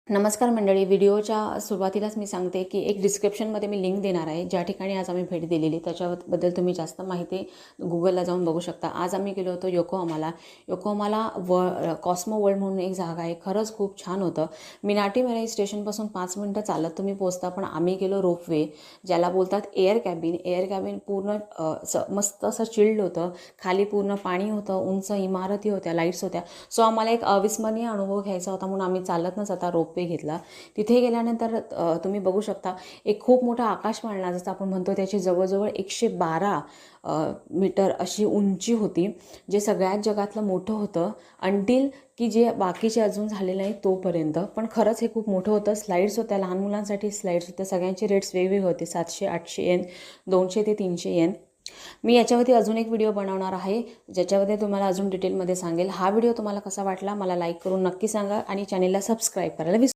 नमस्कार मंडळी. व्हिडिओच्या सुरुवातीलाच मी सांगते की एक डिस्क्रिप्शनमध्ये मी लिंक देणार आहे, ज्या ठिकाणी आज आम्ही भेट दिलेली त्याच्याबद्दल तुम्ही जास्त माहिती गुगलला जाऊन बघू शकता. आज आम्ही गेलो होतो योकोहामाला कॉस्मो वर्ल्ड म्हणून एक जागा आहे. खरंच खूप छान होतं. मिनाटी स्टेशनपासून 5 मिनटं चालत तुम्ही पोचता, पण आम्ही गेलो रोपवे, ज्याला बोलतात एअर कॅबिन. पूर्ण मस्त असं चिल्ड होतं. खाली पूर्ण पाणी होतं, उंच इमारती होत्या, लाईट्स होत्या. सो आम्हाला एक अविस्मरणीय अनुभव घ्यायचा होता म्हणून आम्ही चालत न जाता रोपवे घेतला. तिथे गेल्यानंतर तुम्ही बघू शकता एक खूप मोठा आकाशपाळणा, जसं आपण म्हणतो, त्याची जवळजवळ 112 मीटर अशी उंची होती, जे सगळ्यात जगातलं मोठं होतं अंटिल की जे बाकीचे अजून झालेलं नाही तोपर्यंत. पण खरंच हे खूप मोठं होतं. स्लाईड्स होत्या, लहान मुलांसाठी स्लाईड्स होत्या. सगळ्यांचे रेट्स वेगवेगळे होते, 700-800 येन, 200 ते 300 येन. मी याच्यावरती अजून एक व्हिडिओ बनवणार आहे, ज्याच्यामध्ये तुम्हाला अजून डिटेलमध्ये सांगेल. हा व्हिडिओ तुम्हाला कसा वाटला मला लाईक करून नक्की सांगा आणि चॅनेलला सबस्क्राईब करायला विसरू